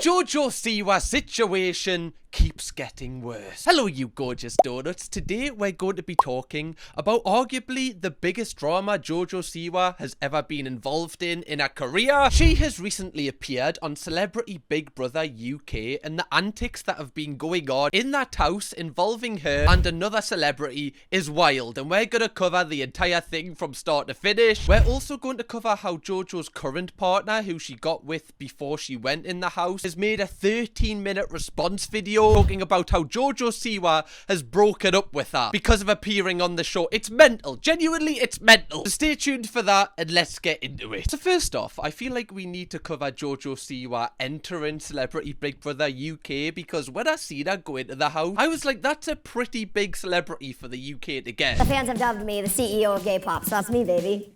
Jojo Siwa Situation keeps getting worse. Hello you gorgeous donuts. Today we're going to be talking about arguably the biggest drama Jojo Siwa has ever been involved in her career. She has recently appeared on Celebrity Big Brother UK, and the antics that have been going on in that house involving her and another celebrity is wild, and we're going to cover the entire thing from start to finish. We're also going to cover how Jojo's current partner, who she got with before she went in the house, has made a 13-minute response video talking about how Jojo Siwa has broken up with her because of appearing on the show. It's mental. Genuinely, it's mental. So stay tuned for that and let's get into it. So first off, I feel like we need to cover Jojo Siwa entering Celebrity Big Brother UK, because when I seen her go into the house, I was like, that's a pretty big celebrity for the UK to get. The fans have dubbed me the CEO of gay pop, so that's me, baby.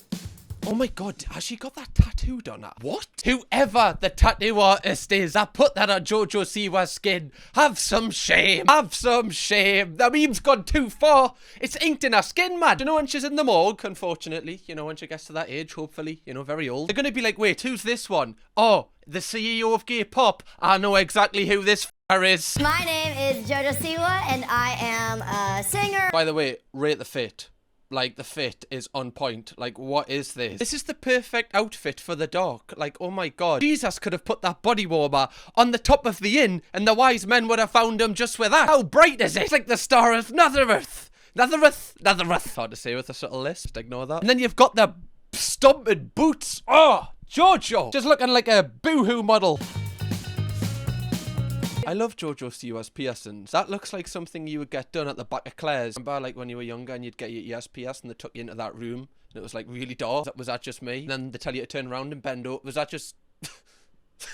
Oh my god, has she got that tattooed on her? What? Whoever the tattoo artist is that put that on Jojo Siwa's skin, have some shame. Have some shame. The meme's gone too far. It's inked in her skin, man. You know, when she's in the morgue, unfortunately, you know, when she gets to that age, hopefully, you know, very old, they're gonna be like, wait, who's this one? Oh, the CEO of gay pop. I know exactly who this is. My name is Jojo Siwa, and I am a singer. By the way, rate the fit. Like, the fit is on point. Like, what is this? This is the perfect outfit for the dark. Like, oh my god. Jesus could have put that body warmer on the top of the inn, and the wise men would have found him just with that. How bright is it? It's like the star of Nazareth. Nazareth. Hard to say with a subtle lisp. Just ignore that. And then you've got the stomping boots. Oh, Jojo. Just looking like a boohoo model. I love Jojo Siwa's piercings. That looks like something you would get done at the back of Claire's. Remember, like, when you were younger and you'd get your ears pierced and they took you into that room and it was like really dark? Was that just me? And then they tell you to turn around and bend over. Was that just...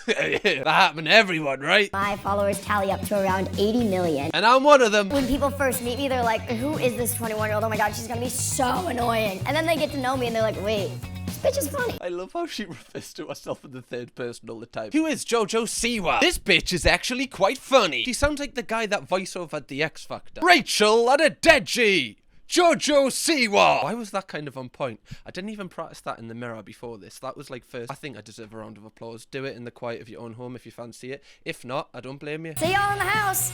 That happened to everyone, right? My followers tally up to around 80 million. And I'm one of them. When people first meet me, they're like, who is this 21-year-old? Oh my god, she's gonna be so annoying. And then they get to know me and they're like, wait, this bitch is funny. I love how she refers to herself in the third person all the time. Who is Jojo Siwa? This bitch is actually quite funny. She sounds like the guy that voiceovered the X Factor. Rachel and a Deji. Jojo Siwa. Why was that kind of on point? I didn't even practice that in the mirror before this. That was like first. I think I deserve a round of applause. Do it in the quiet of your own home if you fancy it. If not, I don't blame you. See y'all in the house.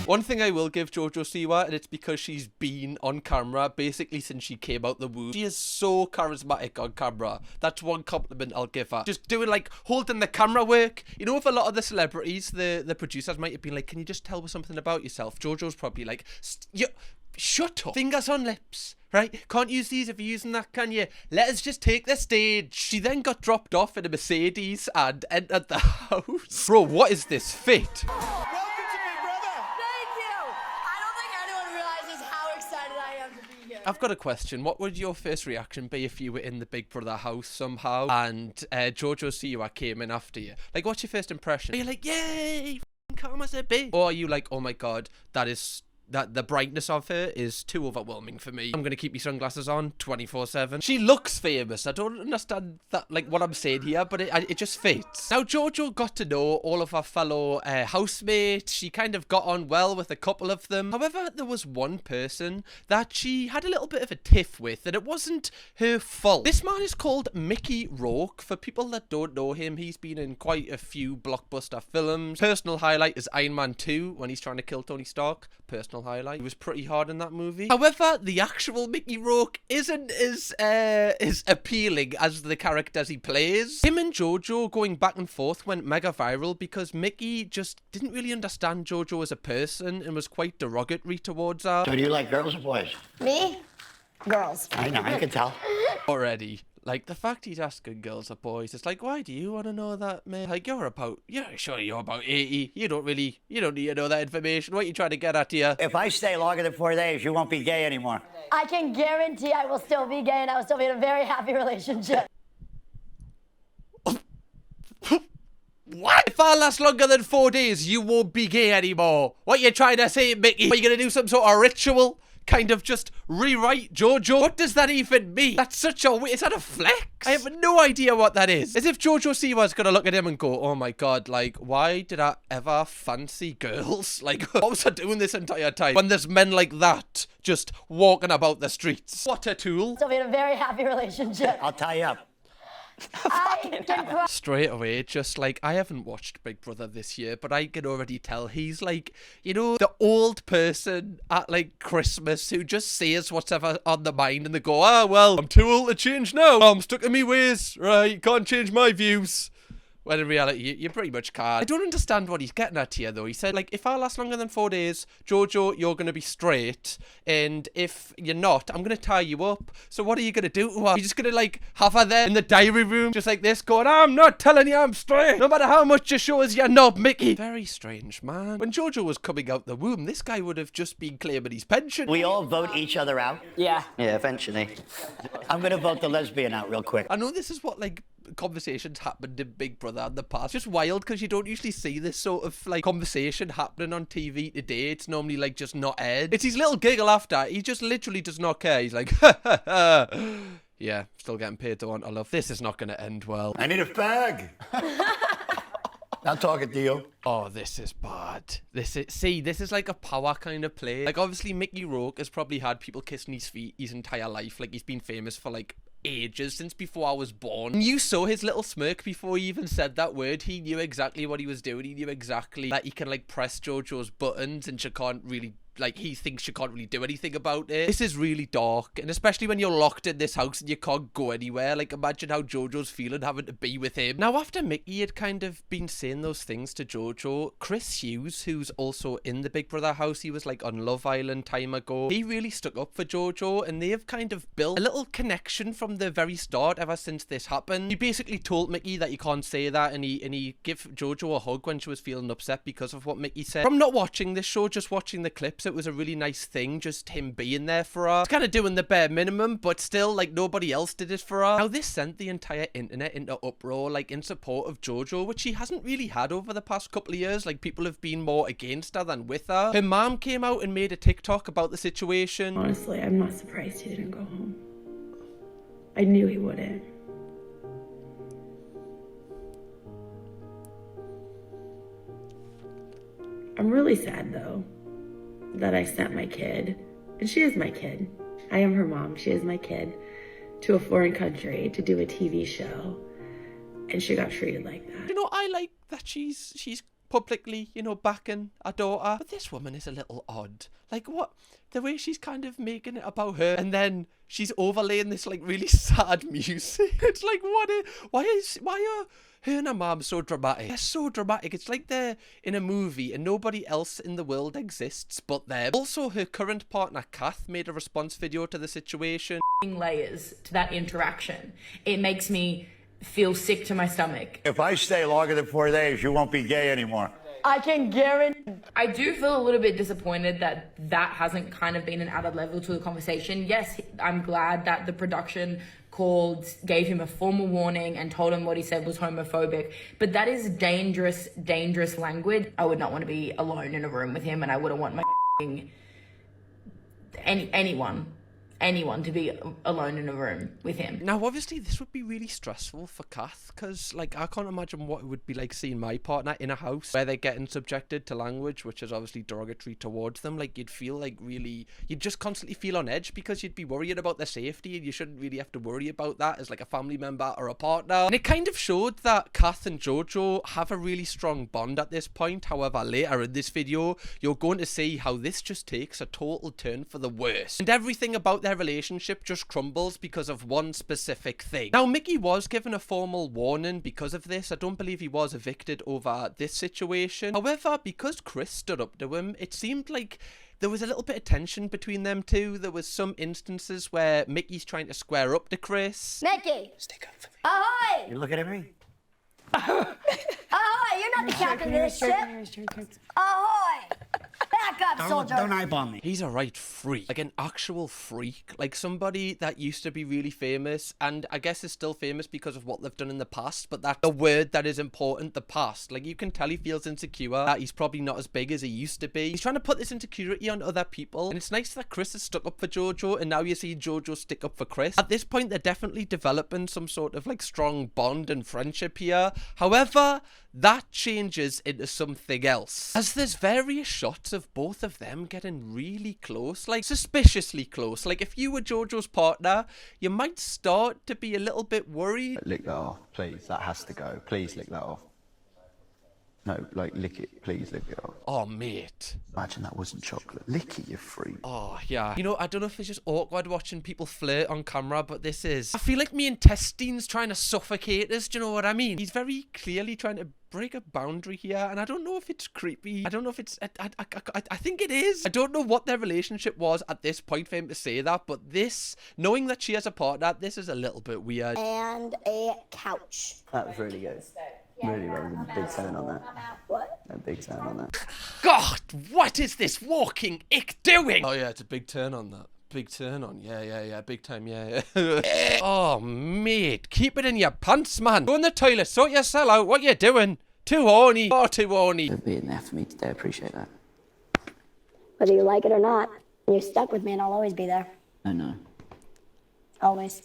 One thing I will give Jojo Siwa, and it's because she's been on camera basically since she came out the womb. She is so charismatic on camera. That's one compliment I'll give her. Just doing, like, holding the camera work. You know, with a lot of the celebrities, the producers might have been like, can you just tell us something about yourself? Jojo's probably like, shut up. Fingers on lips, right? Can't use these if you're using that, can you? Let us just take the stage. She then got dropped off in a Mercedes and entered the house. Bro, what is this fit? I've got a question. What would your first reaction be if you were in the Big Brother house somehow and Jojo Siwa came in after you? Like, what's your first impression? Are you like, yay, calm as a bitch? Or are you like, oh my god, that the brightness of her is too overwhelming for me. I'm gonna keep my sunglasses on 24/7. She looks famous. I don't understand that, like, what I'm saying here, but it just fits. Now, Jojo got to know all of her fellow housemates. She kind of got on well with a couple of them. However, there was one person that she had a little bit of a tiff with, and it wasn't her fault. This man is called Mickey Rourke. For people that don't know him, he's been in quite a few blockbuster films. Personal highlight is Iron Man 2 when he's trying to kill Tony Stark. Personal highlight. He was pretty hard in that movie. However, the actual Mickey Rourke isn't as appealing as the characters he plays. Him and Jojo going back and forth went mega viral because Mickey just didn't really understand Jojo as a person and was quite derogatory towards her. So do you like girls or boys? Me? Girls. I know, I can tell. Already. Like, the fact he's asking girls or boys, it's like, why do you want to know that, man? Like, you're about 80. You don't need to know that information. What are you trying to get at here? If I stay longer than 4 days, you won't be gay anymore. I can guarantee I will still be gay and I will still be in a very happy relationship. What? If I last longer than 4 days, you won't be gay anymore. What are you trying to say, Mickey? Are you going to do some sort of ritual? Kind of just rewrite Jojo? What does that even mean? That's such a... Is that a flex? I have no idea what that is. As if Jojo Siwa's gonna look at him and go, oh my god, like, why did I ever fancy girls? Like, what was I doing this entire time? When there's men like that just walking about the streets. What a tool. Still be in a very happy relationship. I'll tie you up. I can cry. Straight away, just like, I haven't watched Big Brother this year, but I can already tell he's like, you know, the old person at like Christmas who just says whatever on the mind and they go, ah, well, I'm too old to change now. I'm stuck in me ways. Right, you can't change my views. When in reality, you pretty much can't. I don't understand what he's getting at here, though. He said, like, if I last longer than 4 days, Jojo, you're going to be straight. And if you're not, I'm going to tie you up. So what are you going to do to her? You're just going to, like, have her there in the diary room, just like this, going, I'm not telling you I'm straight. No matter how much you show us you're not, Mickey. Very strange, man. When Jojo was coming out the womb, this guy would have just been claiming his pension. We all vote each other out. Yeah, eventually. I'm going to vote the lesbian out real quick. I know this is what, like, conversations happened in Big Brother in the past. Just wild because you don't usually see this sort of like conversation happening on TV today. It's normally like just not aired. It's his little giggle after. He just literally does not care. He's like, ha ha ha. Yeah, still getting paid to want to love. This is not going to end well. I need a fag. Not talking to you. Oh, this is bad. This is like a power kind of play. Like, obviously, Mickey Rourke has probably had people kissing his feet his entire life. Like, he's been famous for, like, ages, since before I was born. And you saw his little smirk before he even said that word. He knew exactly what he was doing. He knew exactly that he can, like, press Jojo's buttons and she can't really... Like, he thinks she can't really do anything about it. This is really dark, and especially when you're locked in this house and you can't go anywhere. Like, imagine how Jojo's feeling having to be with him. Now, after Mickey had kind of been saying those things to Jojo, Chris Hughes, who's also in the Big Brother house, he was like on Love Island time ago, he really stuck up for Jojo, and they have kind of built a little connection from the very start ever since this happened. He basically told Mickey that he can't say that, and he gave Jojo a hug when she was feeling upset because of what Mickey said. From not watching this show, just watching the clips, it was a really nice thing, just him being there for her. He's kind of doing the bare minimum, but still, like, nobody else did it for her. Now, this sent the entire internet into uproar, like, in support of Jojo, which she hasn't really had over the past couple of years. Like, people have been more against her than with her. Her mom came out and made a TikTok about the situation. Honestly, I'm not surprised he didn't go home. I knew he wouldn't. I'm really sad, though, that I sent my kid, and she is my kid. I am her mom, she is my kid, to a foreign country to do a TV show, and she got treated like that. You know, I like that she's publicly, you know, backing her daughter, but this woman is a little odd. Like, what? The way she's kind of making it about her, and then she's overlaying this, like, really sad music. It's like, why are her and her mom so dramatic? They're so dramatic. It's like they're in a movie and nobody else in the world exists but them. Also, her current partner, Kath, made a response video to the situation. Layers to that interaction. It makes me feel sick to my stomach. If I stay longer than 4 days, you won't be gay anymore. I can guarantee. I do feel a little bit disappointed that that hasn't kind of been an added level to the conversation. Yes, I'm glad that the production gave him a formal warning and told him what he said was homophobic, but that is dangerous language. I would not want to be alone in a room with him, and I wouldn't want my anyone to be alone in a room with him. Now, obviously, this would be really stressful for Kath, because, like, I can't imagine what it would be like seeing my partner in a house where they're getting subjected to language which is obviously derogatory towards them. Like, you'd feel like you'd just constantly feel on edge because you'd be worried about their safety, and you shouldn't really have to worry about that as, like, a family member or a partner. And it kind of showed that Kath and Jojo have a really strong bond at this point. However, later in this video, you're going to see how this just takes a total turn for the worse, and everything about their relationship just crumbles because of one specific thing. Now, Mickey was given a formal warning because of this. I don't believe he was evicted over this situation. However, because Chris stood up to him, it seemed like there was a little bit of tension between them two. There was some instances where Mickey's trying to square up to Chris. Mickey! Stick up for me. Ahoy! You looking at me? Ahoy! You're not the captain of this ship! Ahoy! Back up, soldier! Don't eyeball me. He's a right freak. Like, an actual freak. Like, somebody that used to be really famous, and I guess is still famous because of what they've done in the past, but that's the word that is important, the past. Like, you can tell he feels insecure, that he's probably not as big as he used to be. He's trying to put this insecurity on other people, and it's nice that Chris has stuck up for Jojo, and now you see Jojo stick up for Chris. At this point, they're definitely developing some sort of, like, strong bond and friendship here. However, that changes into something else, as there's various shots of both both of them getting really close, like suspiciously close. Like if you were Jojo's partner, you might start to be a little bit worried. Lick that off, please. That has to go. Please lick that off. No, like, lick it. Please lick it off. Oh, mate. Imagine that wasn't chocolate. Lick it, you freak. Oh, yeah. You know, I don't know if it's just awkward watching people flirt on camera, but this is... I feel like me intestines trying to suffocate us, do you know what I mean? He's very clearly trying to break a boundary here, and I don't know if it's creepy. I don't know if it's... I think it is. I don't know what their relationship was at this point for him to say that, but this, knowing that she has a partner, this is a little bit weird. And a couch. That was really good. Really, that was a big turn on that. What? A big turn on that. God, what is this walking ick doing? Oh, yeah, it's a big turn on that. Big turn on. Yeah. Big time, yeah. Oh, mate, keep it in your pants, man. Go in the toilet, sort yourself out. What you doing? Too horny. Oh, too horny. For being there for me today, I appreciate that. Whether you like it or not, you're stuck with me and I'll always be there. I know. Always.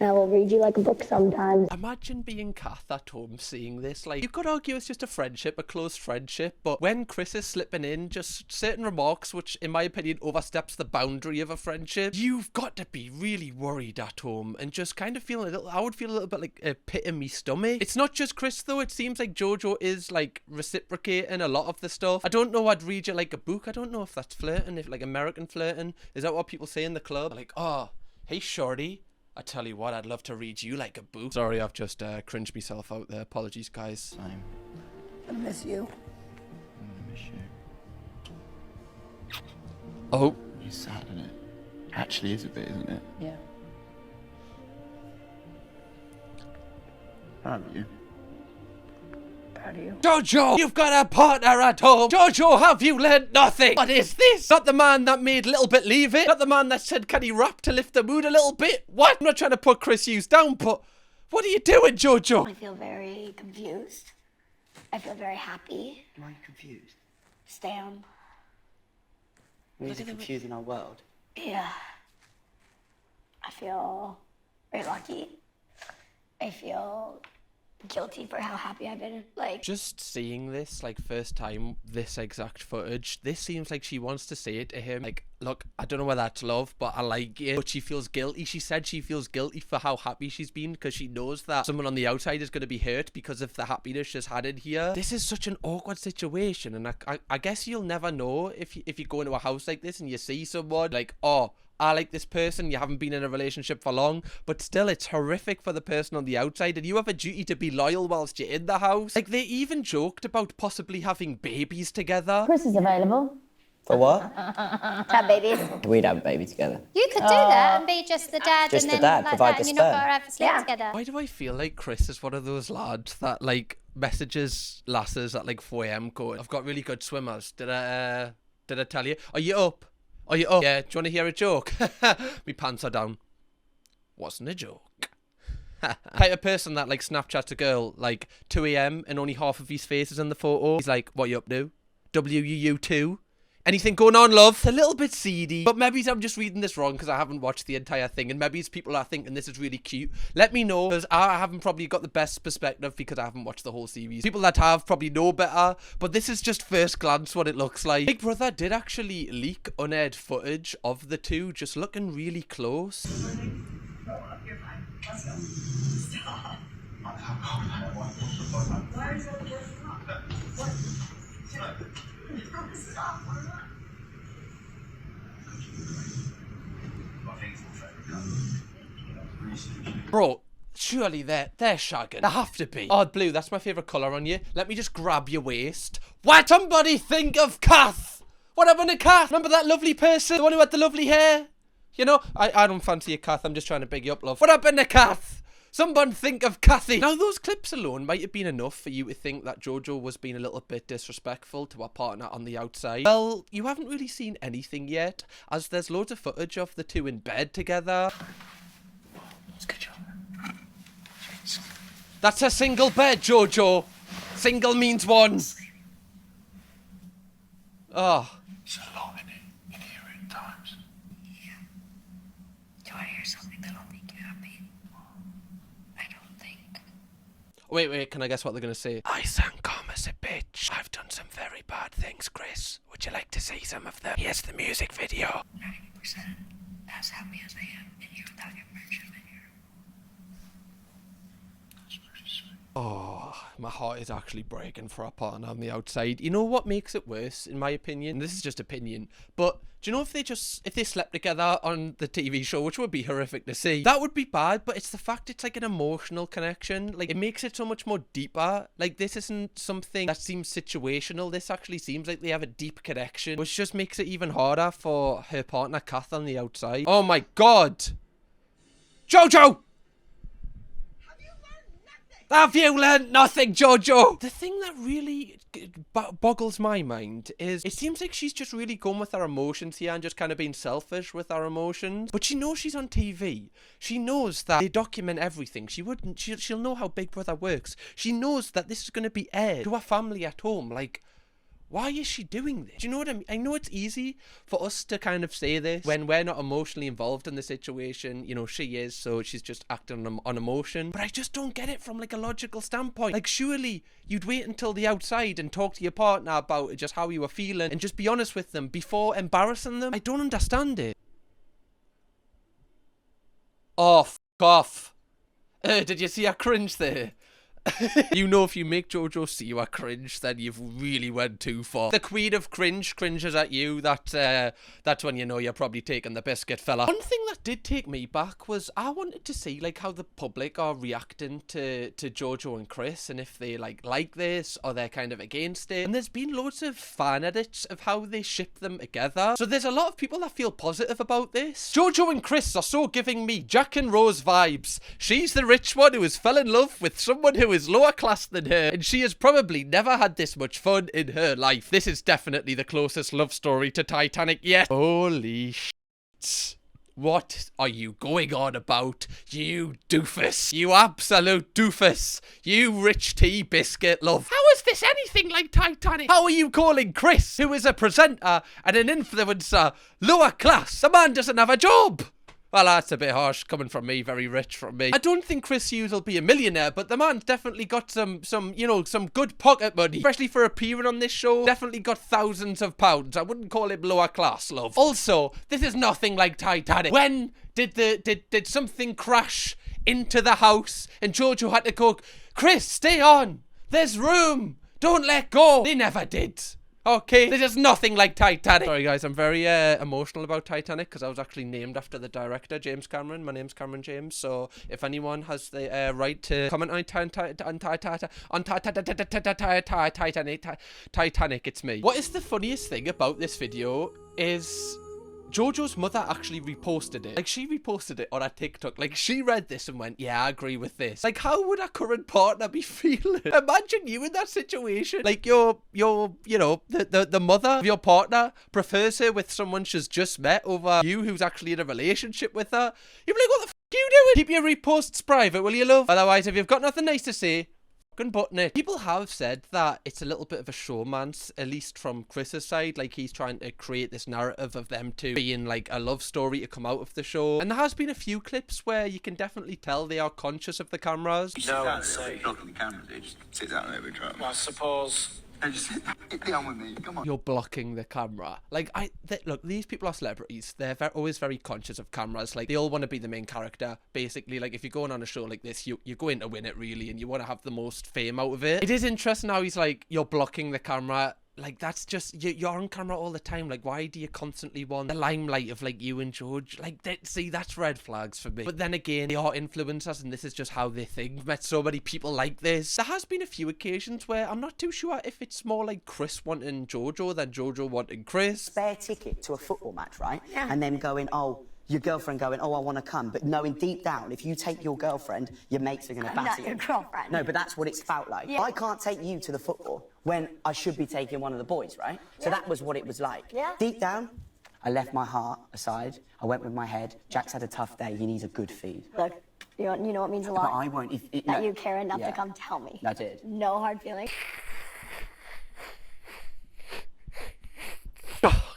And I will read you like a book sometimes. Imagine being Kath at home seeing this. Like, you could argue it's just a friendship, a close friendship, but when Chris is slipping in just certain remarks, which in my opinion oversteps the boundary of a friendship, you've got to be really worried at home and just kind of feeling a little, I would feel a little bit like a pit in me stomach. It's not just Chris though, it seems like Jojo is like reciprocating a lot of the stuff. I don't know, I'd read you like a book. I don't know if that's flirting, if like American flirting. Is that what people say in the club? Like, oh, hey shorty, I tell you what, I'd love to read you like a book. Sorry, I've just cringed myself out there. Apologies, guys. Same. I miss you. I miss you. Oh. It's sad, isn't it? Actually is a bit, isn't it? Yeah. Proud of you. Proud of you. Jojo, you've got a partner at home. Jojo, have you learned nothing? What is this? Not the man that made Little Bit leave it. Not the man that said, can he rap to lift the mood a little bit? What? I'm not trying to put Chris Hughes down, but what are you doing, Jojo? I feel very confused. I feel very happy. Why are you confused? Stam. Why is it confusing our world? Yeah. I feel very lucky. I feel guilty for how happy I've been. Like, Just seeing this, like, first time, this exact footage, this seems like she wants to say it to him. Like, look, I don't know whether that's love, but I like it. But she feels guilty. She said she feels guilty for how happy she's been because she knows that someone on the outside is going to be hurt because of the happiness she's had in here. This is such an awkward situation, and I guess you'll never know if you go into a house like this and you see someone like, oh, I like this person, you haven't been in a relationship for long, but still it's horrific for the person on the outside, and you have a duty to be loyal whilst you're in the house. Like, they even joked about possibly having babies together. Chris is available. For what? Have babies. We'd have a baby together. You could do that and be just the dad, Just and the then dad, like provide that, the and you're not sperm. gonna have to sleep Yeah. together. Why do I feel like Chris is one of those lads that, like, messages lasses at like 4 AM going, I've got really good swimmers. Did I tell you? Are you up? Are you up? Yeah, do you want to hear a joke? Me pants are down. Wasn't a joke. Type of person that, like, Snapchats a girl, like, 2 AM and only half of his face is in the photo. He's like, what you up to? WUU2? Anything going on, love? It's a little bit seedy, but maybe I'm just reading this wrong because I haven't watched the entire thing, and maybe people are thinking this is really cute. Let me know, because I haven't probably got the best perspective because I haven't watched the whole series. People that have probably know better, but this is just first glance what it looks like. Big Brother did actually leak unaired footage of the two just looking really close. Bro, surely they're shagging. They have to be. Oh, blue, that's my favourite colour on you. Let me just grab your waist. What? Somebody think of Kath! What happened to Kath? Remember that lovely person? The one who had the lovely hair? You know, I don't fancy a Kath. I'm just trying to big you up, love. What happened to Kath? Someone think of Kathy. Now, those clips alone might have been enough for you to think that Jojo was being a little bit disrespectful to her partner on the outside. Well, you haven't really seen anything yet, as there's loads of footage of the two in bed together. Good job. That's a single bed, Jojo. Single means one. Oh. It's a lot in here at times. Do I hear something that'll make you happy? I don't think. Wait, can I guess what they're going to say? I sang comedy. mama's a bitch. I've done some very bad things, Chris. Would you like to see some of them? Here's the music video. 90% as happy as I am, and you're without your friendship in here. That's pretty sweet. Oh, my heart is actually breaking for a partner on the outside. You know what makes it worse, in my opinion? This is just opinion, but do you know if they slept together on the TV show, which would be horrific to see, that would be bad, but it's the fact it's like an emotional connection. Like, it makes it so much more deeper. Like, this isn't something that seems situational. This actually seems like they have a deep connection, which just makes it even harder for her partner, Kath, on the outside. Oh my God! Jojo! Have you learned nothing, Jojo? The thing that really boggles my mind is it seems like she's just really going with her emotions here and just kind of being selfish with her emotions. But she knows she's on TV. She knows that they document everything. She'll know how Big Brother works. She knows that this is going to be aired to her family at home. Like, why is she doing this? Do you know what I mean? I know it's easy for us to kind of say this when we're not emotionally involved in the situation. You know, she is, so she's just acting on emotion. But I just don't get it from like a logical standpoint. Like, surely you'd wait until the outside and talk to your partner about just how you were feeling and just be honest with them before embarrassing them. I don't understand it. Oh, f*** off. Did you see her cringe there? You know, if you make Jojo Siwa cringe, then you've really went too far. The queen of cringe cringes at you. That's when you know you're probably taking the biscuit, fella. One thing that did take me back was I wanted to see like how the public are reacting to Jojo and Chris, and if they like this or they're kind of against it. And there's been loads of fan edits of how they ship them together. So there's a lot of people that feel positive about this. Jojo and Chris are so giving me Jack and Rose vibes. She's the rich one who has fell in love with someone who is lower class than her, and she has probably never had this much fun in her life. This is definitely the closest love story to Titanic yet. Holy shit. What are you going on about, you doofus? You absolute doofus. You rich tea biscuit love. How is this anything like Titanic? How are you calling Chris, who is a presenter and an influencer, lower class? The man doesn't have a job. Well, that's a bit harsh coming from me, very rich from me. I don't think Chris Hughes will be a millionaire, but the man's definitely got some good pocket money. Especially for appearing on this show, definitely got thousands of pounds. I wouldn't call him lower class, love. Also, this is nothing like Titanic. When did something crash into the house and Jojo had to go, Chris, stay on. There's room. Don't let go. They never did. Okay, this is nothing like Titanic. Sorry guys, I'm very emotional about Titanic because I was actually named after the director, James Cameron. My name's Cameron James, so if anyone has the right to comment on Titanic, it's me. What is the funniest thing about this video is Jojo's mother actually reposted it. Like, she reposted it on her TikTok. Like, she read this and went, yeah, I agree with this. Like, how would her current partner be feeling? Imagine you in that situation. Like, you know, the mother of your partner prefers her with someone she's just met over you who's actually in a relationship with her. You'd be like, what the f*** are you doing? Keep your reposts private, will you, love? Otherwise, if you've got nothing nice to say, button it. People have said that it's a little bit of a showmance, at least from Chris's side. Like, he's trying to create this narrative of them two being like a love story to come out of the show. And there has been a few clips where you can definitely tell they are conscious of the cameras. No, blocking the camera, dude. Just sit down there with Trump. Well, I suppose. Just sit down with me. Come on. You're blocking the camera. Like, look, these people are celebrities. They're always very conscious of cameras. Like, they all want to be the main character. Basically, like, if you're going on a show like this, you're going to win it, really, and you want to have the most fame out of it. It is interesting how he's like, you're blocking the camera. Like, that's just, you're on camera all the time. Like, why do you constantly want the limelight of, like, you and George? Like, see, that's red flags for me. But then again, they are influencers, and this is just how they think. I've met so many people like this. There has been a few occasions where I'm not too sure if it's more like Chris wanting Jojo than Jojo wanting Chris. Spare ticket to a football match, right? Yeah. And then going, oh, your girlfriend going, oh, I want to come. But knowing deep down, if you take your girlfriend, your mates are going to batter you. Not your girlfriend. No, but that's what it's felt like. Yeah. I can't take you to the football when I should be taking one of the boys, right? Yeah. So that was what it was like. Yeah. Deep down, I left my heart aside. I went with my head. Jack's had a tough day. He needs a good feed. Look, you know what means a lot? But I won't. That you care enough to come tell me. I did. No hard feelings.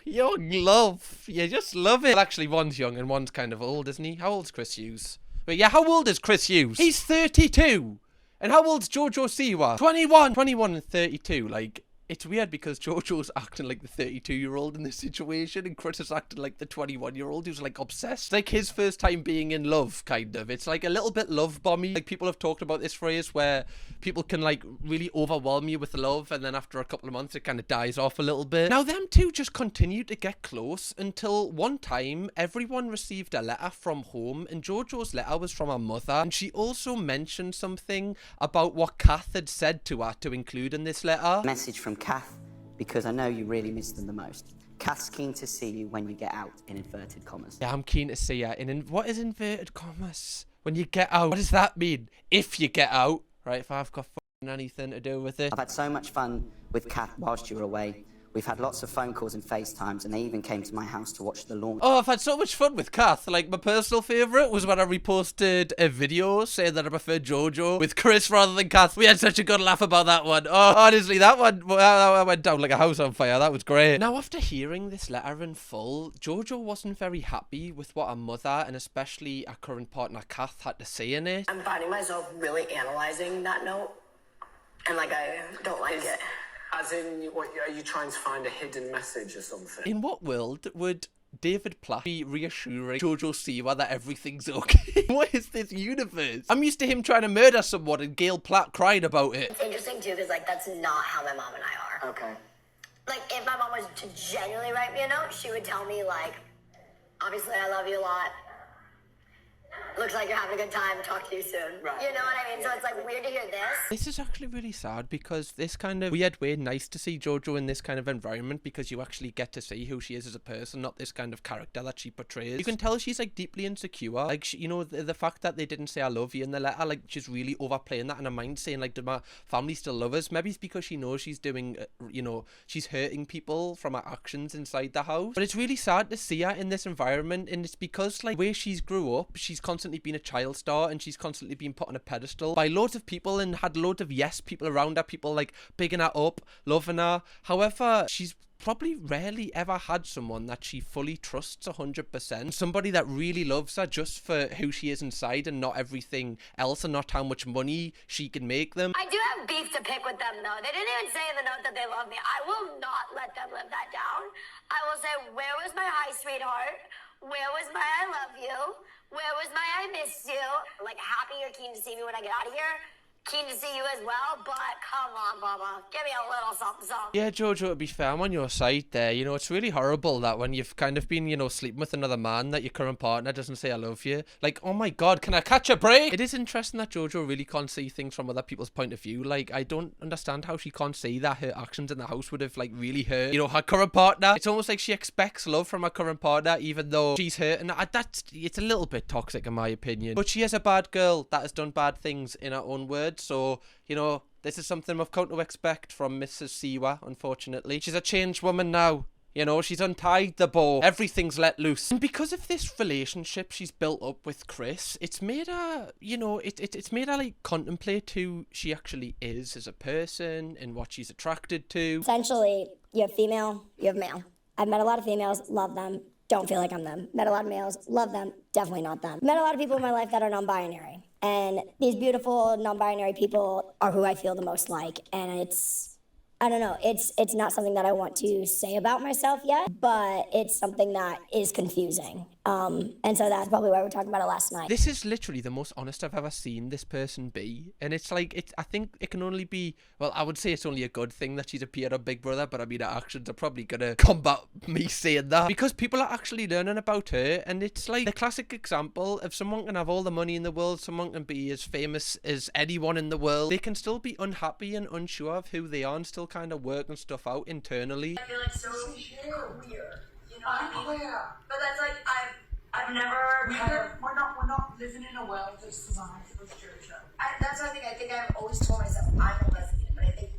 Young love. You just love it. Well, actually, one's young and one's kind of old, isn't he? How old's Chris Hughes? But yeah, how old is Chris Hughes? He's 32. And how old's Jojo Siwa? 21! 21 and 32, like... It's weird because Jojo's acting like the 32-year-old in this situation and Chris is acting like the 21-year-old who's like obsessed. It's like his first time being in love, kind of. It's like a little bit love bomby. Like people have talked about this phrase where people can like really overwhelm you with love and then after a couple of months it kind of dies off a little bit. Now them two just continued to get close until one time everyone received a letter from home and Jojo's letter was from her mother and she also mentioned something about what Kath had said to her to include in this letter. Message from Kath, because I know you really miss them the most. Kath's keen to see you when you get out, in inverted commas. Yeah, I'm keen to see her in what is inverted commas? When you get out, what does that mean? If you get out, right? If I've got anything to do with it. I've had so much fun with Kath whilst you were away. We've had lots of phone calls and FaceTimes, and they even came to my house to watch the launch. Oh, I've had so much fun with Kath. Like, my personal favourite was when I reposted a video saying that I prefer Jojo with Chris rather than Kath. We had such a good laugh about that one. Oh, honestly, that one went down like a house on fire. That was great. Now, after hearing this letter in full, Jojo wasn't very happy with what her mother, and especially her current partner Kath, had to say in it. I'm finding myself really analysing that note, and like I don't like it. As in, what, are you trying to find a hidden message or something? In what world would David Platt be reassuring Jojo Siwa that everything's okay? What is this universe? I'm used to him trying to murder someone and Gail Platt crying about it. It's interesting too, because like that's not how my mom and I are. Okay. Like if my mom was to genuinely write me a note, she would tell me like, obviously I love you a lot. Looks like you're having a good time. Talk to you soon. Right. You know what I mean? So it's like weird to hear this. This is actually really sad because this kind of weird way, nice to see Jojo in this kind of environment because you actually get to see who she is as a person, not this kind of character that she portrays. You can tell she's like deeply insecure. Like, she, you know, the fact that they didn't say I love you in the letter, like she's really overplaying that in her mind, saying like, do my family still love us? Maybe it's because she knows she's doing, you know, she's hurting people from her actions inside the house. But it's really sad to see her in this environment, and it's because like where she's grew up, she's constantly been a child star and she's constantly been put on a pedestal by loads of people and had loads of yes people around her, people like bigging her up, loving her. However, she's probably rarely ever had someone that she fully trusts 100%. Somebody that really loves her just for who she is inside and not everything else and not how much money she can make them. I do have beef to pick with them though. They didn't even say in the note that they love me. I will not let them live that down. I will say, where was my hi, sweetheart? Where was my I love you? Where was my I miss you? Like, happy you're keen to see me when I get out of here. Keen to see you as well, but come on, Mama. Give me a little something, something. Yeah, Jojo, to be fair, I'm on your side there. You know, it's really horrible that when you've kind of been, you know, sleeping with another man, that your current partner doesn't say I love you. Like, oh my God, can I catch a break? It is interesting that Jojo really can't see things from other people's point of view. Like, I don't understand how she can't see that her actions in the house would have, like, really hurt, you know, her current partner. It's almost like she expects love from her current partner, even though she's hurt. And it's a little bit toxic, in my opinion. But she is a bad girl that has done bad things in her own words, so... You know, this is something we've come to expect from Mrs. Siwa, unfortunately. She's a changed woman now. You know, she's untied the bow. Everything's let loose. And because of this relationship she's built up with Chris, it's made her, you know, it's made her, like, contemplate who she actually is as a person and what she's attracted to. Essentially, you have female, you have male. I've met a lot of females, love them, don't feel like I'm them. Met a lot of males, love them, definitely not them. Met a lot of people in my life that are non-binary. And these beautiful non-binary people are who I feel the most like. And it's, I don't know, it's not something that I want to say about myself yet, but it's something that is confusing. And so that's probably why we're talking about it last night. This is literally the most honest I've ever seen this person be. And it's like, I think it can only be, well, I would say it's only a good thing that she's appeared on Big Brother, but I mean, her actions are probably going to combat me saying that. Because people are actually learning about her, and it's like the classic example of someone can have all the money in the world, someone can be as famous as anyone in the world, they can still be unhappy and unsure of who they are and still kind of working stuff out internally. I feel like so queer. You know what I mean? But that's like I've never we're not living in a world that's designed for Jojo. That's what I think I've always told myself I'm a lesbian, but I think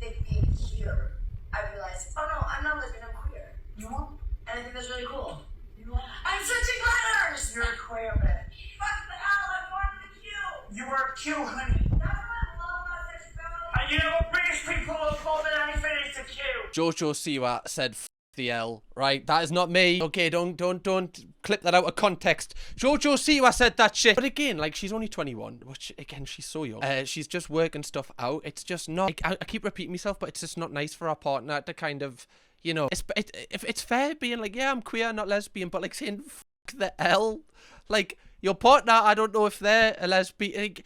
being here, I realized, oh no, I'm not lesbian, I'm queer. You know? And I think that's really cool. You know? I'm switching letters! You're a queer bitch. Fuck the hell, I'm born with a Q! You are a Q, honey. That's what I love about sexuality. And you know what British people will call than anything is a Q. Jojo Siwa said the L, right? That is not me. Okay, don't clip that out of context. Jojo Siwa said that shit. But again, like, she's only 21, which, again, she's so young. She's just working stuff out. It's just not, like, I keep repeating myself, but it's just not nice for our partner to kind of, you know, if it's fair being like, yeah, I'm queer, not lesbian, but like saying, fuck the L. Like, your partner, I don't know if they're a lesbian. Like,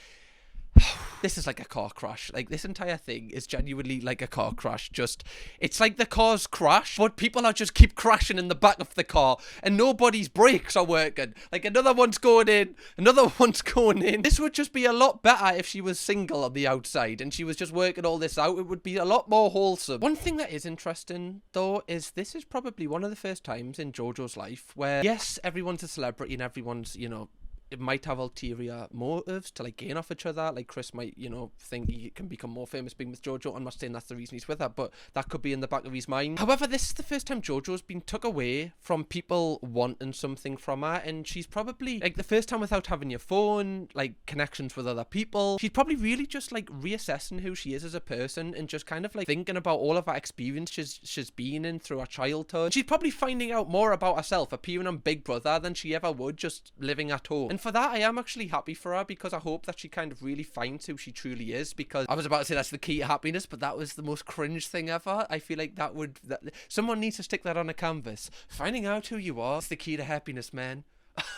this is like a car crash. Like, this entire thing is genuinely like a car crash. Just, it's like the cars crash, but people are just keep crashing in the back of the car, and nobody's brakes are working. Like, another one's going in, another one's going in. This would just be a lot better if she was single on the outside and she was just working all this out. It would be a lot more wholesome. One thing that is interesting, though, is this is probably one of the first times in Jojo's life where, yes, everyone's a celebrity and everyone's, you know, it might have ulterior motives to, like, gain off each other. Like, Chris might, you know, think he can become more famous being with Jojo. I'm not saying that's the reason he's with her, but that could be in the back of his mind. However, this is the first time Jojo's been took away from people wanting something from her, and she's probably, like, the first time without having your phone, like, connections with other people. She's probably really just, like, reassessing who she is as a person and just kind of, like, thinking about all of her experiences she's been in through her childhood. She's probably finding out more about herself appearing on Big Brother than she ever would just living at home. And for that, I am actually happy for her, because I hope that she kind of really finds who she truly is, because I was about to say that's the key to happiness, but that was the most cringe thing ever. I feel like someone needs to stick that on a canvas. Finding out who you are is the key to happiness, man.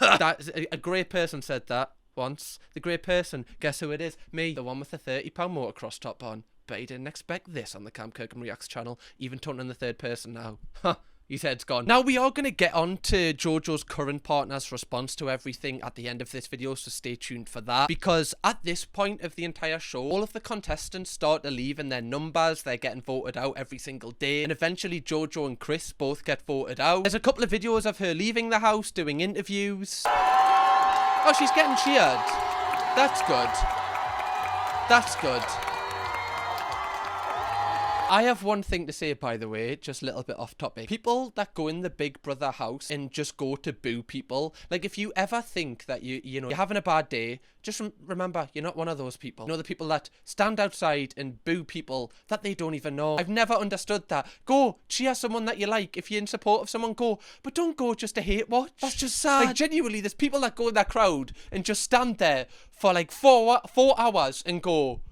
A great person said that once. The great person, guess who it is? Me, the one with the £30 motocross top on. Bet he didn't expect this on the Kirkham Reacts channel, even talking in the third person now. Huh. His head's gone. Now, we are going to get on to Jojo's current partner's response to everything at the end of this video, so stay tuned for that. Because at this point of the entire show, all of the contestants start to leave in their numbers. They're getting voted out every single day. And eventually, Jojo and Chris both get voted out. There's a couple of videos of her leaving the house, doing interviews. Oh, she's getting cheered. That's good. That's good. I have one thing to say, by the way, just a little bit off topic. People that go in the Big Brother house and just go to boo people. Like, if you ever think that you know, you're having a bad day, just remember, you're not one of those people. You know, the people that stand outside and boo people that they don't even know. I've never understood that. Go, cheer someone that you like. If you're in support of someone, go. But don't go just to hate watch. That's just sad. Like, genuinely, there's people that go in that crowd and just stand there for like 4 hours and go,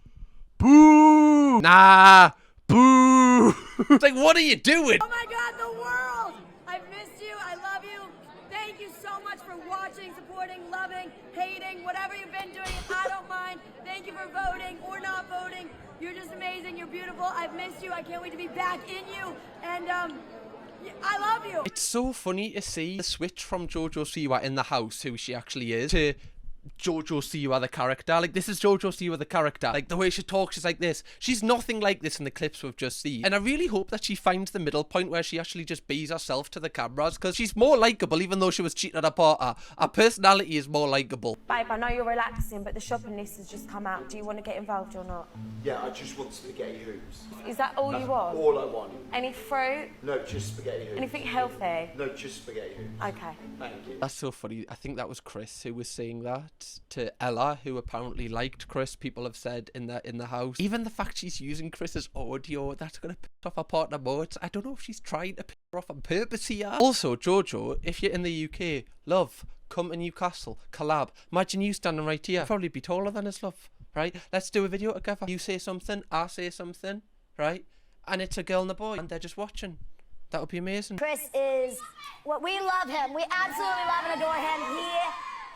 boo! Nah. Boo! It's like, what are you doing? Oh my God, the world! I've missed you. I love you. Thank you so much for watching, supporting, loving, hating, whatever you've been doing. I don't mind. Thank you for voting or not voting. You're just amazing. You're beautiful. I've missed you. I can't wait to be back in you. And I love you. It's so funny to see the switch from Jojo Siwa in the house, who she actually is, to Jojo Siwa the character. Like, this is Jojo Siwa the character. Like, the way she talks is like this. She's nothing like this in the clips we've just seen. And I really hope that she finds the middle point where she actually just bees herself to the cameras, because she's more likeable, even though she was cheating at her partner. Her personality is more likeable. Babe, I know you're relaxing, but the shopping list has just come out. Do you want to get involved or not? Yeah, I just want spaghetti hoops. Is that all you want? All I want. Any fruit? No, just spaghetti hoops. Anything healthy? No, just spaghetti hoops. Okay. Thank you. That's so funny. I think that was Chris who was saying that to Ella, who apparently liked Chris. People have said in the house. Even the fact she's using Chris's audio, that's gonna piss off her partner more. I don't know if she's trying to piss her off on purpose here. Also, Jojo, if you're in the UK, love, come to Newcastle, collab. Imagine you standing right here. You'd probably be taller than his love, right? Let's do a video together. You say something, I say something, right? And it's a girl and a boy, and they're just watching. That would be amazing. Chris is, well, we love him. We absolutely love and adore him.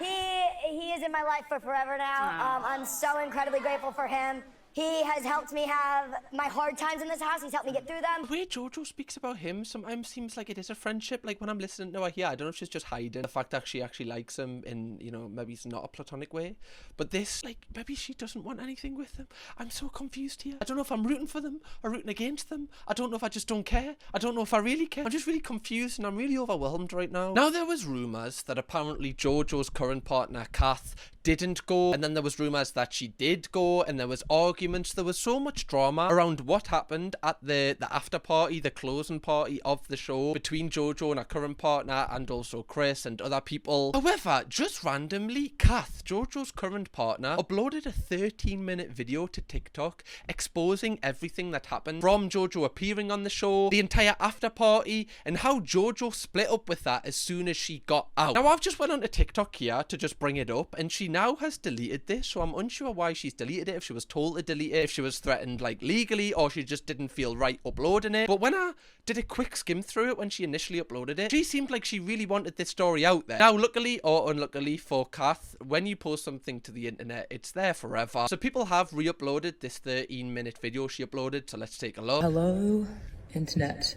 He is in my life for forever now. I'm so incredibly grateful for him. He has helped me have my hard times in this house. He's helped me get through them. The way Jojo speaks about him sometimes seems like it is a friendship. Like, when I'm listening to her here, I don't know if she's just hiding the fact that she actually likes him in, you know, maybe it's not a platonic way. But this, like, maybe she doesn't want anything with him. I'm so confused here. I don't know if I'm rooting for them or rooting against them. I don't know if I just don't care. I don't know if I really care. I'm just really confused and I'm really overwhelmed right now. Now, there was rumours that apparently Jojo's current partner, Kath, didn't go, and then there was rumours that she did go, and there was arguments. There was so much drama around what happened at the after party, the closing party of the show, between Jojo and her current partner, and also Chris and other people. However, just randomly, Kath, Jojo's current partner, uploaded a 13-minute video to TikTok exposing everything that happened, from Jojo appearing on the show, the entire after party, and how Jojo split up with that as soon as she got out. Now, I've just went onto TikTok here to just bring it up, and she now has deleted this, so I'm unsure why she's deleted it, if she was told to delete it, if she was threatened like legally, or she just didn't feel right uploading it. But when I did a quick skim through it when she initially uploaded it, she seemed like she really wanted this story out there. Now, luckily or unluckily for Kath, when you post something to the internet, it's there forever. So people have re-uploaded this 13-minute video she uploaded, so let's take a look. Hello, internet.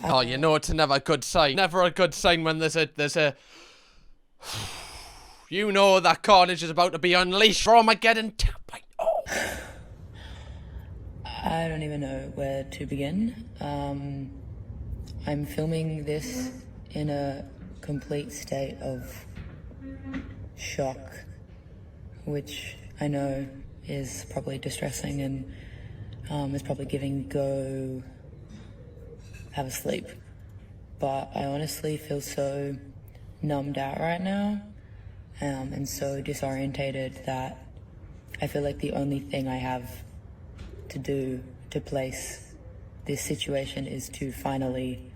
Oh, you know it's never a good sign. Never a good sign when there's a you know that carnage is about to be unleashed. Armageddon 2.0. I don't even know where to begin. I'm filming this in a complete state of shock, which I know is probably distressing and is probably giving go have a sleep. But I honestly feel so numbed out right now, and so disorientated that I feel like the only thing I have to do to place this situation is to finally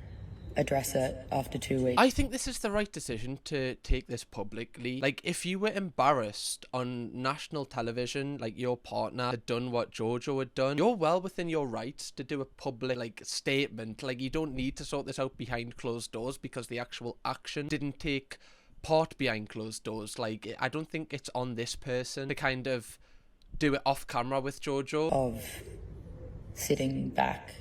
address it after 2 weeks. I think this is the right decision to take this publicly. Like, if you were embarrassed on national television, like your partner had done what Jojo had done, you're well within your rights to do a public, like, statement. Like, you don't need to sort this out behind closed doors because the actual action didn't take part behind closed doors. Like, I don't think it's on this person to kind of do it off camera with Jojo. Of sitting back,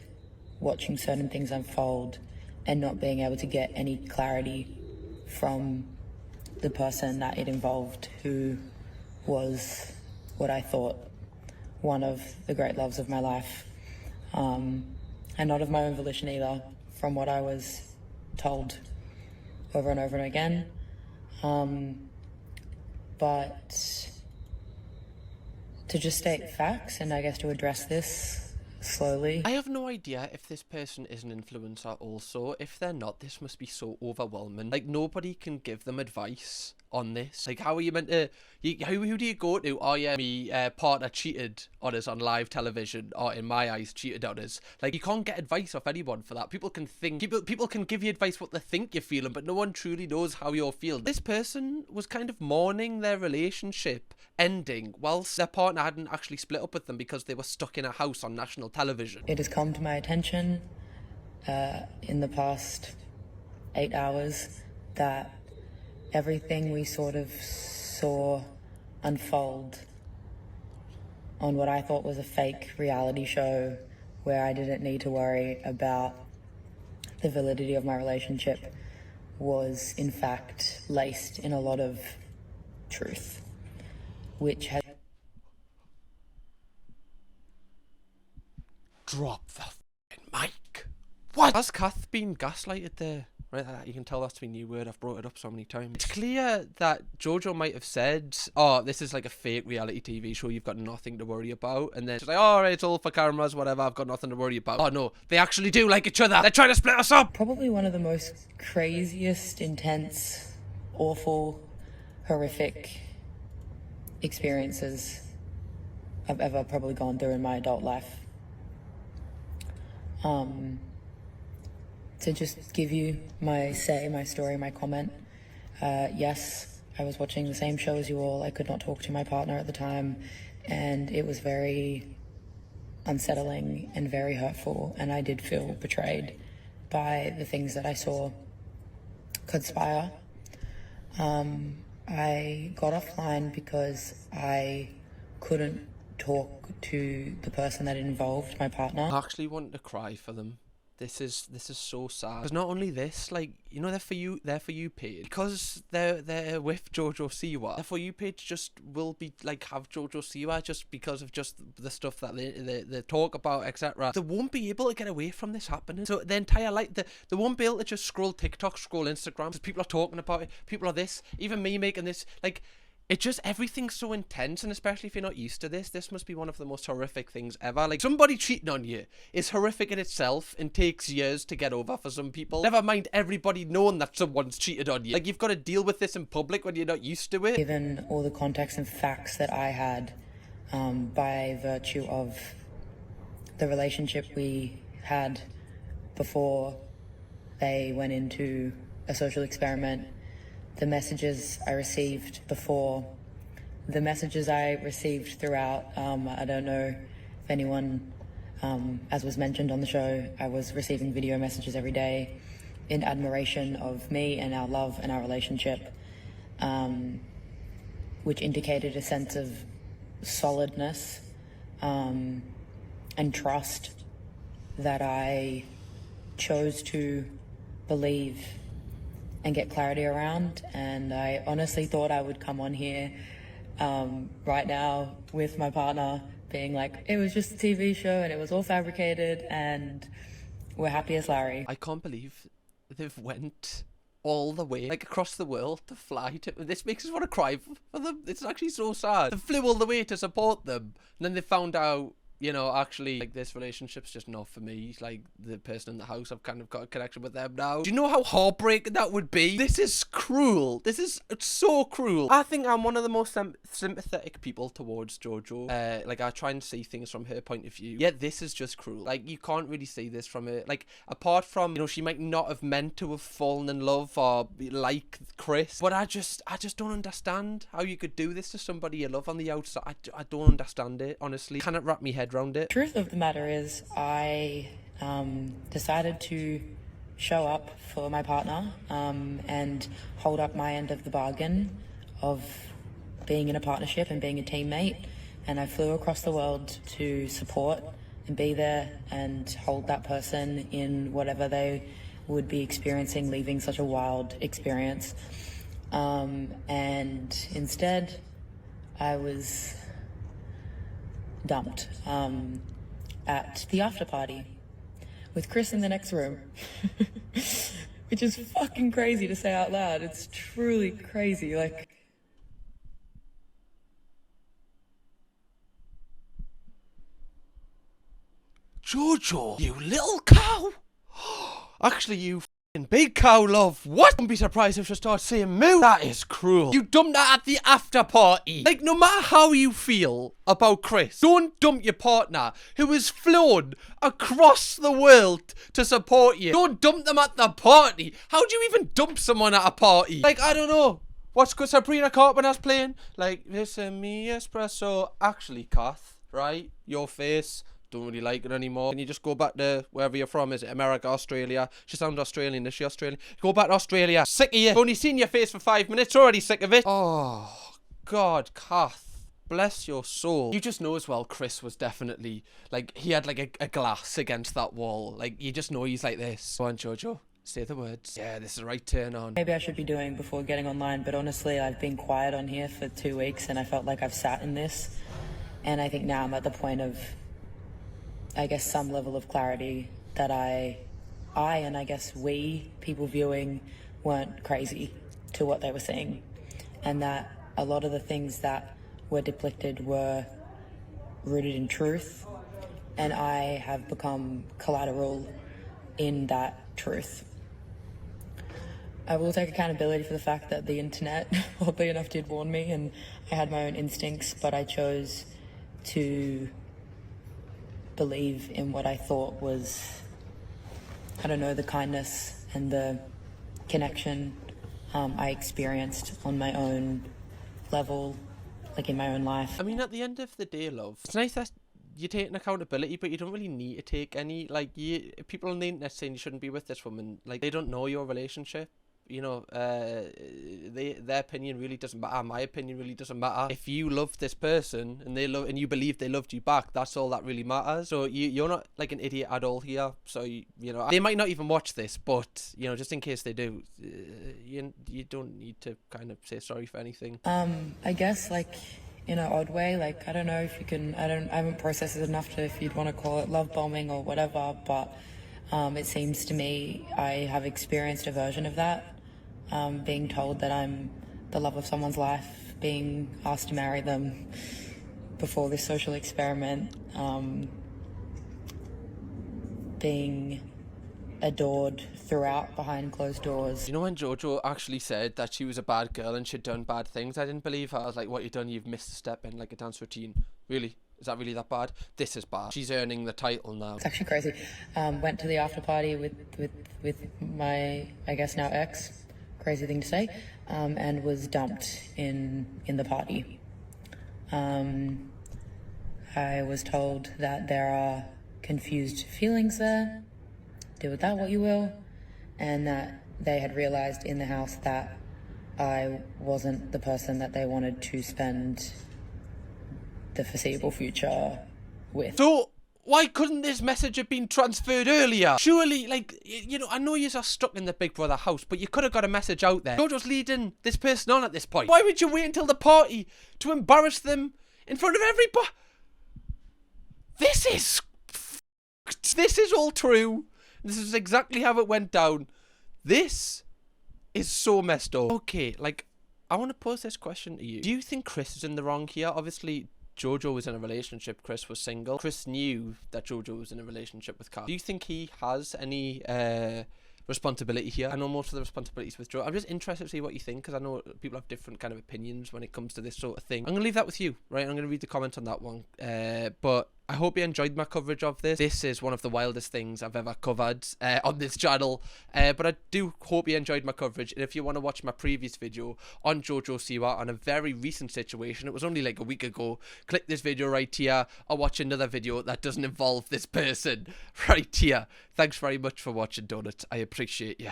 watching certain things unfold, and not being able to get any clarity from the person that it involved, who was what I thought one of the great loves of my life, and not of my own volition either, from what I was told over and over and again. But to just state facts, and I guess to address this slowly. I have no idea if this person is an influencer also. If they're not, this must be so overwhelming. Like, nobody can give them advice on this. Like, how are you meant to... who do you go to? Oh yeah, my partner cheated on us on live television, or in my eyes cheated on us. Like, you can't get advice off anyone for that. People can think... People can give you advice what they think you're feeling, but no one truly knows how you're feeling. This person was kind of mourning their relationship ending whilst their partner hadn't actually split up with them because they were stuck in a house on national television. It has come to my attention in the past 8 hours that everything we sort of saw unfold on what I thought was a fake reality show where I didn't need to worry about the validity of my relationship was in fact laced in a lot of truth, which has... Drop the f***ing mic. What? Has Kath been gaslighted there? Right, you can tell that's been a new word. I've brought it up so many times. It's clear that Jojo might have said, oh, this is like a fake reality TV show, you've got nothing to worry about. And then she's like, oh, right, it's all for cameras, whatever, I've got nothing to worry about. Oh no, they actually do like each other. They're trying to split us up. Probably one of the most craziest, intense, awful, horrific experiences I've ever probably gone through in my adult life. To just give you my story, my comment. Yes, I was watching the same show as you all. I could not talk to my partner at the time, and it was very unsettling and very hurtful, and I did feel betrayed by the things that I saw conspire. I got offline because I couldn't talk to the person that it involved, my partner. I actually wanted to cry for them. This is so sad. Because not only this, like, you know, their For You page, because they're with Jojo Siwa, their For You page just will be like have Jojo Siwa just because of just the stuff that they talk about, etc. They won't be able to get away from this happening. So the entire life, they won't be able to just scroll TikTok, scroll Instagram, because people are talking about it. People are this, even me making this, like. It's just, everything's so intense, and especially if you're not used to this must be one of the most horrific things ever. Like, somebody cheating on you is horrific in itself and takes years to get over for some people. Never mind everybody knowing that someone's cheated on you. Like, you've got to deal with this in public when you're not used to it. Given all the context and facts that I had by virtue of the relationship we had before they went into a social experiment, the messages I received before, the messages I received throughout. I don't know if anyone, as was mentioned on the show, I was receiving video messages every day in admiration of me and our love and our relationship, which indicated a sense of solidness and trust that I chose to believe and get clarity around. And I honestly thought I would come on here right now with my partner being like, it was just a TV show and it was all fabricated and we're happy as Larry. I can't believe they've went all the way, like, across the world to fly to. This makes us want to cry for them. It's actually so sad. They flew all the way to support them, and then they found out, you know, actually, like, this relationship's just not for me. Like, the person in the house, I've kind of got a connection with them now. Do you know how heartbreaking that would be? This is cruel. This is so cruel. I think I'm one of the most sympathetic people towards Jojo. Like, I try and see things from her point of view. Yeah, this is just cruel. Like, you can't really see this from her. Like, apart from, you know, she might not have meant to have fallen in love or like Chris. But I just don't understand how you could do this to somebody you love on the outside. I don't understand it, honestly. Cannot wrap my head around it. Truth of the matter is, I decided to show up for my partner and hold up my end of the bargain of being in a partnership and being a teammate. And I flew across the world to support and be there and hold that person in whatever they would be experiencing, leaving such a wild experience. And instead, I was dumped at the after party with Chris in the next room, which is fucking crazy to say out loud. It's truly crazy. Like, Jojo, you little cow. Actually, you big cow, love. What? Don't be surprised if she starts saying moo. That is cruel. You dumped her at the after party. Like, no matter how you feel about Chris, don't dump your partner who has flown across the world to support you. Don't dump them at the party. How do you even dump someone at a party? Like, I don't know. What's good Sabrina Carpenter's playing? Like, listen me espresso. Actually, Kath, right? Your face. Don't really like it anymore. Can you just go back to wherever you're from? Is it America, Australia? She sounds Australian. Is she Australian? Go back to Australia. Sick of you. I've only seen your face for 5 minutes. Already sick of it. Oh, God, Kath. Bless your soul. You just know as well, Chris was definitely, like, he had like a glass against that wall. Like, you just know he's like this. Go on, Jojo. Say the words. Yeah, this is the right turn on. maybe I should be doing before getting online, but honestly, I've been quiet on here for 2 weeks and I felt like I've sat in this. And I think now I'm at the point of, I guess, some level of clarity that I and I guess we, people viewing, weren't crazy to what they were seeing. And that a lot of the things that were depicted were rooted in truth. And I have become collateral in that truth. I will take accountability for the fact that the internet, oddly enough, did warn me and I had my own instincts, but I chose to believe in what I thought was, I don't know, the kindness and the connection I experienced on my own level, like in my own life. I mean, at the end of the day, love, it's nice that you're taking accountability, but you don't really need to take any. Like, people on the internet saying you shouldn't be with this woman, like, they don't know your relationship. you know, their opinion really doesn't matter. My opinion really doesn't matter. If you love this person and you believe they loved you back, that's all that really matters. So you're not like an idiot at all here. So you know, they might not even watch this, but you know, just in case they do, you don't need to kind of say sorry for anything. I guess like in an odd way, like I don't know if you can. I haven't processed it enough to if you'd want to call it love bombing or whatever, but it seems to me I have experienced a version of that. Being told that I'm the love of someone's life, being asked to marry them before this social experiment, being adored throughout behind closed doors. You know, when Jojo actually said that she was a bad girl and she'd done bad things, I didn't believe her. I was like, what you done? You've missed a step in like a dance routine. Really? Is that really that bad? This is bad. She's earning the title now. It's actually crazy. Went to the after party with my, I guess now ex, crazy thing to say, and was dumped in the party. I was told that there are confused feelings there. Do with that what you will. And that they had realized in the house that I wasn't the person that they wanted to spend the foreseeable future with. So why couldn't this message have been transferred earlier? Surely, like, you know, I know you are stuck in the Big Brother house, but you could have got a message out there. Jojo's leading this person on at this point. Why would you wait until the party to embarrass them in front of everybody? This is all true. This is exactly how it went down. This is so messed up. Okay, like, I want to pose this question to you. Do you think Chris is in the wrong here? Obviously, Jojo was in a relationship. Chris was single. Chris knew that Jojo was in a relationship with Kat. Do you think he has any responsibility here? I know most of the responsibilities with Jojo. I'm just interested to see what you think, because I know people have different kind of opinions when it comes to this sort of thing. I'm going to leave that with you, right? I'm going to read the comments on that one. But I hope you enjoyed my coverage of this. This is one of the wildest things I've ever covered on this channel. But I do hope you enjoyed my coverage. And if you want to watch my previous video on Jojo Siwa on a very recent situation, it was only like a week ago, click this video right here or watch another video that doesn't involve this person right here. Thanks very much for watching, Donuts. I appreciate you.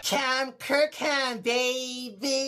Kirkham, baby.